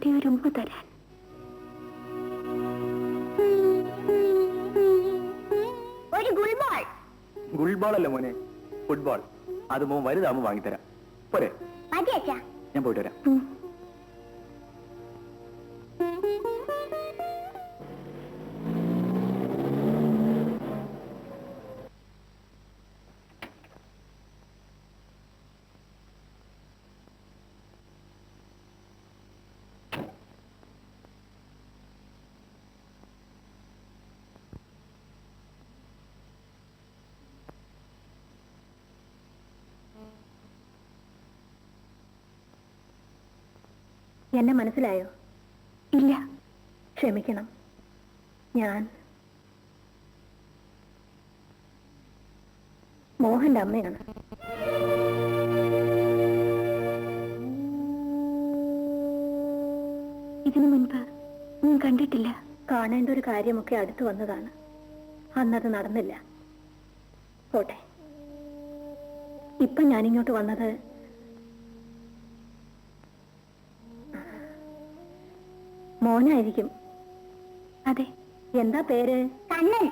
അവിടെ ഒരു ഉമ്മ തരാൻ. ഒരു ഗുൾബോൾ. ഗുൾബോൾ അല്ല മോനെ, ഫുട്ബോൾ. അത് മോൻ വലുതാകുമ്പോ വാങ്ങിത്തരാം. പോരെ? ഞാൻ പോയിട്ട് വരാം. എന്നെ മനസ്സിലായോ? ഇല്ല, ക്ഷമിക്കണം. ഞാൻ മോഹന്റെ അമ്മയാണ്. ഇതിനു മുൻപ് ഞാൻ കണ്ടിട്ടില്ല. കാണേണ്ട ഒരു കാര്യമൊക്കെ അടുത്തു വന്നതാണ്. അന്നത് നടന്നില്ല. പോട്ടെ. ഇപ്പൊ ഞാനിങ്ങോട്ട് വന്നത് മോനായിരിക്കും. അതെ. എന്താ പേര്? കണ്ണൻ.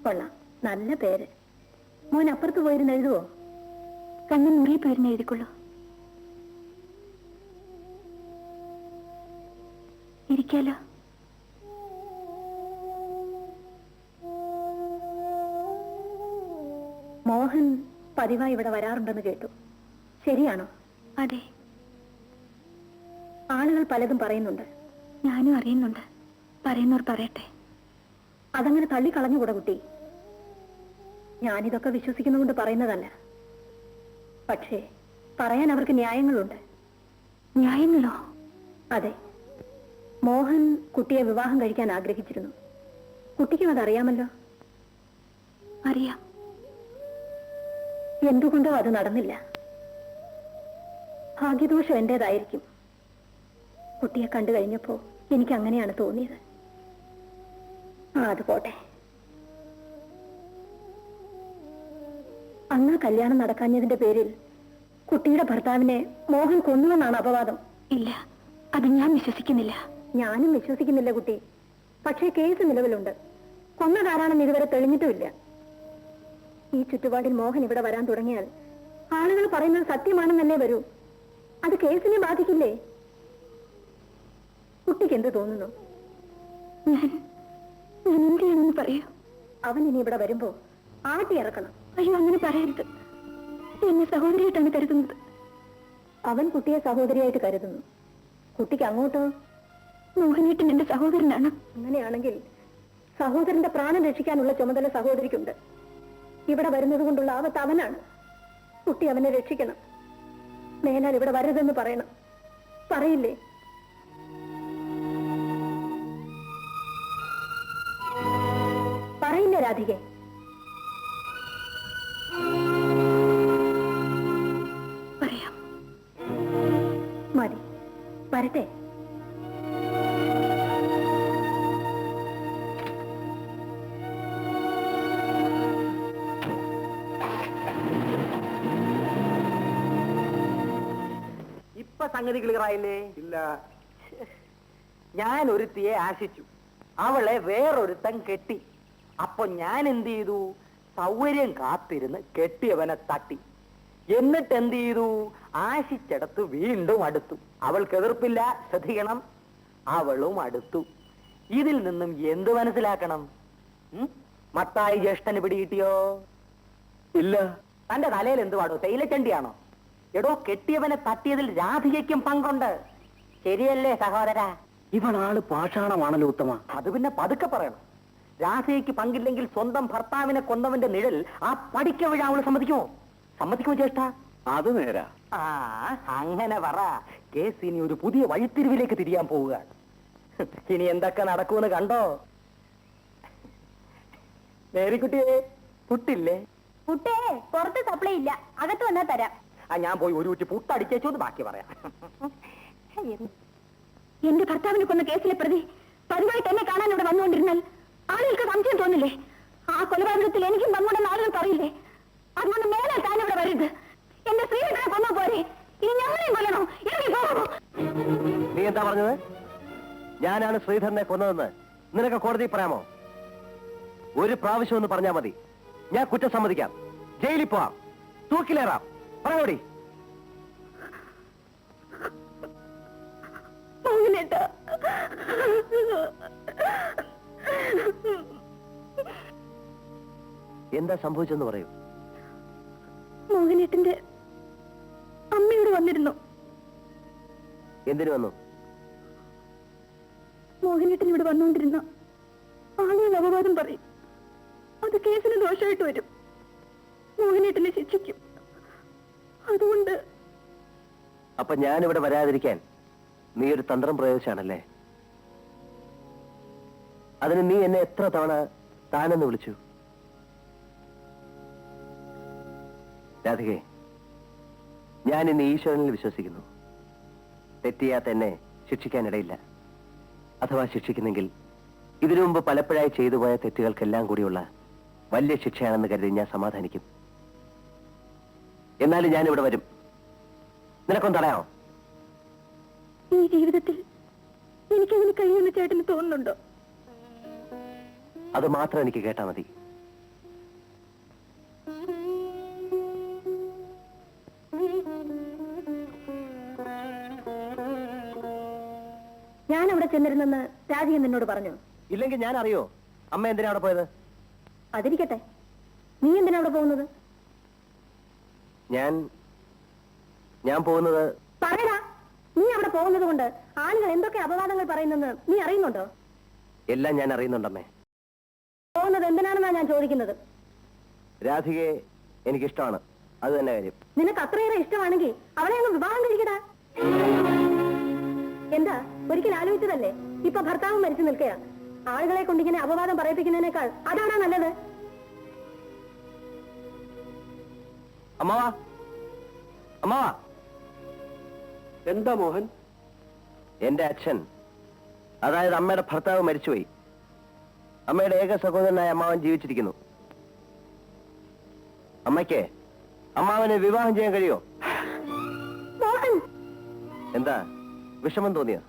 കൊള്ളാം, നല്ല പേര്. മോൻ അപ്പുറത്ത് പോയിരുന്ന് എഴുതുവോ? കണ്ണൻ മുറി പോയിരുന്ന് എഴുതിക്കൊള്ളൂ. ഇരിക്കാലോ. മോഹൻ പതിവായി ഇവിടെ വരാറുണ്ടെന്ന് കേട്ടു. ശരിയാണോ? അതെ. ആളുകൾ പലതും പറയുന്നുണ്ട്. ഞാനും അറിയുന്നുണ്ട്. പറയുന്നവർ പറയട്ടെ. അതങ്ങനെ തള്ളിക്കളഞ്ഞുകൂടെ കുട്ടി. ഞാനിതൊക്കെ വിശ്വസിക്കുന്നതുകൊണ്ട് പറയുന്നതല്ല. പക്ഷേ പറയാൻ അവർക്ക് ന്യായങ്ങളുണ്ട്. ന്യായങ്ങളോ? അതെ. മോഹൻ കുട്ടിയെ വിവാഹം കഴിക്കാൻ ആഗ്രഹിച്ചിരുന്നു. കുട്ടിക്കും അതറിയാമല്ലോ. അറിയാം. എന്തുകൊണ്ടോ അത് നടന്നില്ല. ഭാഗ്യദോഷം എന്റേതായിരിക്കും. കുട്ടിയെ കണ്ടു കഴിഞ്ഞപ്പോ എനിക്ക് അങ്ങനെയാണ് തോന്നിയത്. അത് പോട്ടെ. അന്ന് കല്യാണം നടക്കാഞ്ഞതിന്റെ പേരിൽ കുട്ടിയുടെ ഭർത്താവിനെ മോഹൻ കൊന്നുവെന്നാണ് അപവാദം. ഇല്ല, അത് ഞാൻ വിശ്വസിക്കുന്നില്ല. ഞാനും വിശ്വസിക്കുന്നില്ല കുട്ടി. പക്ഷേ കേസ് നിലവിലുണ്ട്. കൊന്നതാരാണെന്ന് ഇതുവരെ തെളിഞ്ഞിട്ടുമില്ല. ഈ ചുറ്റുപാടിൽ മോഹൻ ഇവിടെ വരാൻ തുടങ്ങിയാൽ ആളുകൾ പറയുന്നത് സത്യമാണെന്നല്ലേ വരൂ. അത് കേസിനെ ബാധിക്കില്ലേ? കുട്ടിക്ക് എന്ത് തോന്നുന്നു? ഞാൻ എന്ത് ചെയ്യണമെന്ന് പറയൂ. അവൻ ഇനി ഇവിടെ വരുമ്പോ ആട്ടി ഇറക്കണം. അയ്യോ, അങ്ങനെ പറയരുത്. എന്നെ സഹോദരിയായിട്ടാണ് കരുതുന്നത്. അവൻ കുട്ടിയെ സഹോദരിയായിട്ട് കരുതുന്നു. കുട്ടിക്ക് അങ്ങോട്ടോ? മോഹനേട്ടൻ എന്റെ സഹോദരനാണ്. അങ്ങനെയാണെങ്കിൽ സഹോദരന്റെ പ്രാണൻ രക്ഷിക്കാനുള്ള ചുമതല സഹോദരിക്കുണ്ട്. ഇവിടെ വരുന്നത് കൊണ്ടുള്ള ആപത്ത് അവനാണ്. കുട്ടി അവനെ രക്ഷിക്കണം. മേലാൽ ഇവിടെ വരരുതെന്ന് പറയണം. പറയില്ലേ? പറയില്ല രാധികെ? പറയാം. മതി, വരട്ടെ. ഇപ്പൊ സംഗതി ക്ലിയറായില്ലേ? ഇല്ല. ഞാൻ ഒരുത്തിയെ ആശിച്ചു. അവളെ വേറൊരുത്തൻ കെട്ടി. അപ്പൊ ഞാൻ എന്ത് ചെയ്തു? സൗകര്യം കാത്തിരുന്ന് കെട്ടിയവനെ തട്ടി. എന്നിട്ട് എന്ത് ചെയ്തു? ആശിച്ചെടുത്ത് വീണ്ടും അടുത്തു. അവൾക്ക് എതിർപ്പില്ല. ശ്രദ്ധിക്കണം, അവളും അടുത്തു. ഇതിൽ നിന്നും എന്ത് മനസ്സിലാക്കണം? മത്തായി ജ്യേഷ്ഠന് പിടികിട്ടിയോ? ഇല്ല. തന്റെ തലയിൽ എന്ത് പാടോ? തേയിലച്ചണ്ടിയാണോ? എടോ, കെട്ടിയവനെ തട്ടിയതിൽ രാധികയ്ക്കും പങ്കുണ്ട്. ശരിയല്ലേ സഹോദര? ഇവളാള് പാഷാണമാണല്ലോ ഉത്തമ. അത് പിന്നെ പതുക്കെ പറയണം. രാധയ്ക്ക് പങ്കില്ലെങ്കിൽ സ്വന്തം ഭർത്താവിനെ കൊന്നവന്റെ നിഴൽ ആ പഠിക്ക വീഴാൻ അവള് സമ്മതിക്കുമോ? സമ്മതിക്കുമോ ചേഷ്ട? അത് നേരാ. ആ, അങ്ങനെ പറ. കേസ് ഇനി ഒരു പുതിയ വഴിത്തിരിവിലേക്ക് തിരിയാൻ പോവുക. ഇനി എന്തൊക്കെ നടക്കുമെന്ന് കണ്ടോ? മേരിക്കുട്ടിയെ, പുട്ടില്ലേ? പുട്ടേ പുറത്ത് സപ്ലൈ ഇല്ല, അകത്ത് വന്നാൽ തരാം. ഞാൻ പോയി ഒരു കുറ്റി പുട്ടടിച്ചേച്ചോന്ന് ബാക്കി പറയാം. എന്റെ ഭർത്താവിനെ കൊന്ന കേസിലെ പ്രതി പതിവായിട്ട് എന്നെ കാണാൻ ഇവിടെ വന്നുകൊണ്ടിരുന്നാൽ ആളുകൾക്ക് സംശയം തോന്നില്ലേ? ആ കൊലപാതകത്തിൽ എനിക്കും പങ്കുണ്ടെന്ന് ആളുകൾ പറയില്ലേ? അതുകൊണ്ട് മേലെ താൻ ഇവിടെ വരരുത്. എന്റെ സ്ത്രീകളെ കൊന്ന പോരെ. ഇനി ഞങ്ങളെയും കൊല്ലണോ? ഇറങ്ങി പോ. നീ എന്താ പറഞ്ഞത്? ഞാനാണ് ശ്രീധരനെ കൊന്നതെന്ന് നിനക്ക് കോടതി പറയാമോ? ഒരു പ്രാവശ്യം ഒന്ന് പറഞ്ഞാൽ മതി, ഞാൻ കുറ്റം സമ്മതിക്കാം, ജയിലിൽ പോവാം, തൂക്കിലേറാം. പറയോടി. മോഹിനേട്ടാ, എന്താ സംഭവിച്ചെന്ന് പറയൂ. മോഹിനേട്ടന്റെ അമ്മയോട് വന്നിരുന്നു. എന്തിനു വന്നു? മോഹിനേട്ടൻ ഇവിടെ വന്നുകൊണ്ടിരുന്ന ആളുകൾ അപവാദം പറയും. അത് കേസിന് ദോഷമായിട്ട് വരും. മോഹിനേട്ടനെ ശിക്ഷിക്കും. അതുകൊണ്ട് അപ്പൊ ഞാനിവിടെ വരാതിരിക്കാൻ നീ ഒരു തന്ത്രം പ്രയോഗിച്ചാണല്ലേ? അതിന് നീ എന്നെ എത്ര തവണ താനെന്ന് വിളിച്ചു? രാധികേ, ഞാൻ ഇന്ന് ഈശ്വരനിൽ വിശ്വസിക്കുന്നു. തെറ്റിയാത്ത എന്നെ ശിക്ഷിക്കാനിടയില്ല. അഥവാ ശിക്ഷിക്കുന്നെങ്കിൽ ഇതിനു മുമ്പ് പലപ്പോഴായി ചെയ്തു പോയ തെറ്റുകൾക്കെല്ലാം കൂടിയുള്ള വലിയ ശിക്ഷയാണെന്ന് കരുതി ഞാൻ സമാധാനിക്കും. എന്നാലും ഞാനിവിടെ വരും. നിനക്കൊന്ന് തടയാമോ? ഈ ജീവിതത്തിൽ എനിക്കതിന് കഴിയുമെന്ന് ചേട്ടന് തോന്നുന്നുണ്ടോ? അത് മാത്രം എനിക്ക് കേട്ടാ മതി. ഞാൻ അവിടെ ചെന്നിരുന്നെന്ന് രാധിക നിന്നോട് പറഞ്ഞു. ഇല്ലെങ്കിൽ ഞാൻ അറിയോ അമ്മ എന്തിനാ അവിടെ പോയത്? അതിരിക്കട്ടെ, നീ എന്തിനാ അവിടെ പോകുന്നത്? ഞാൻ പോകുന്നത്... പറയടാ, നീ അവിടെ പോകുന്നത് കൊണ്ട് ആളുകൾ എന്തൊക്കെ അപവാദങ്ങൾ പറയുന്നെന്ന് നീ അറിയുന്നുണ്ടോ? എല്ലാം ഞാൻ അറിയുന്നുണ്ടമ്മേ. പോകുന്നത് എന്തിനാണെന്നാ ഞാൻ ചോദിക്കുന്നത്. രാധികയെ എനിക്കിഷ്ടമാണ്, അത് തന്നെ കാര്യം. നിനക്ക് അത്രയേറെ ഇഷ്ടമാണെങ്കിൽ അവളെ അങ്ങ് വിവാഹം കഴിക്കടാ. എന്താ, ഒരിക്കൽ ആലോചിച്ചതല്ലേ? ഇപ്പൊ ഭർത്താവ് മരിച്ചു നിൽക്കുക. ആളുകളെ കൊണ്ട് ഇങ്ങനെ അപവാദം പറയിപ്പിക്കുന്നതിനേക്കാൾ അതാണോ നല്ലത്? അമ്മാവാ, അമ്മാവാ. എന്താ മോഹൻ? എന്റെ അച്ഛൻ, അതായത് അമ്മയുടെ ഭർത്താവ് മരിച്ചുപോയി. അമ്മയുടെ ഏക സഹോദരനായ അമ്മാവൻ ജീവിച്ചിരിക്കുന്നു. അമ്മയ്ക്ക് അമ്മാവനെ വിവാഹം ചെയ്യാൻ കഴിയോ? എന്താ, വിഷമം തോന്നിയോ?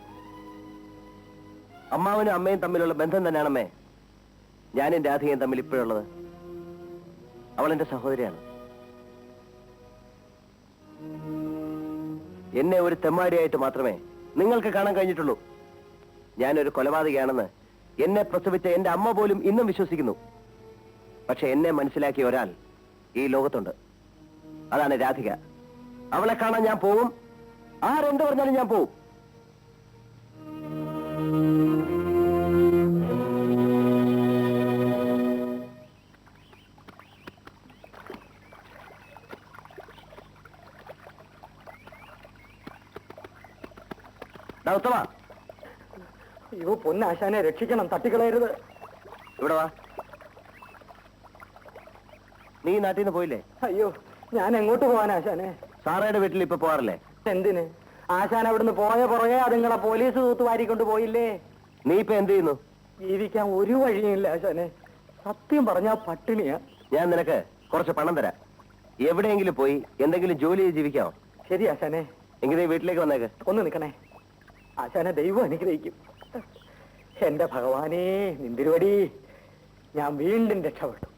അമ്മാവനും അമ്മയും തമ്മിലുള്ള ബന്ധം തന്നെയാണമ്മേ ഞാനും രാധികയും തമ്മിൽ ഇപ്പോഴുള്ളത്. അവൾ എന്റെ സഹോദരിയാണ്. എന്നെ ഒരു തെമ്മാടിയായിട്ട് മാത്രമേ നിങ്ങൾക്ക് കാണാൻ കഴിഞ്ഞിട്ടുള്ളൂ. ഞാനൊരു കൊലപാതകയാണെന്ന് എന്നെ പ്രസവിച്ച എന്റെ അമ്മ പോലും ഇന്നും വിശ്വസിക്കുന്നു. പക്ഷെ എന്നെ മനസ്സിലാക്കിയ ഒരാൾ ഈ ലോകത്തുണ്ട്. അതാണ് രാധിക. അവളെ കാണാൻ ഞാൻ പോവും. ആരെന്ത് പറഞ്ഞാലും ഞാൻ പോവും. ഉത്തമ, അയ്യോ പൊന്നാശാനെ രക്ഷിക്കണം, തട്ടിക്കളയരുത്. ഇവിടെ വാ. നീ നാട്ടിൽ നിന്ന് പോയില്ലേ? അയ്യോ, ഞാൻ എങ്ങോട്ട് പോവാൻ ആശാനെ? സാറയുടെ വീട്ടിൽ ഇപ്പൊ പോകാറില്ലേ? എന്തിന്? ആശാൻ അവിടുന്ന് പോയ പുറകെ അതുങ്ങളെ പോലീസ് തൂത്തുവാരിക്കൊണ്ട് പോയില്ലേ? നീ ഇപ്പൊ എന്ത് ചെയ്യുന്നു? ജീവിക്കാൻ ഒരു വഴിയില്ല ആശാനെ. സത്യം പറഞ്ഞാ പട്ടിണിയാ. ഞാൻ നിനക്ക് കുറച്ച് പണം തരാം. എവിടെയെങ്കിലും പോയി എന്തെങ്കിലും ജോലി ചെയ്ത് ജീവിക്കാമോ? ശരി ആശാനെ. എങ്കിൽ നീ വീട്ടിലേക്ക് വന്നേക്ക്. ഒന്ന് നിൽക്കണേ ആശാനെ, ദൈവം അനുഗ്രഹിക്കും. എന്റെ ഭഗവാനേ, നിന്തിരുവടി, ഞാൻ വീണ്ടും രക്ഷപ്പെട്ടു.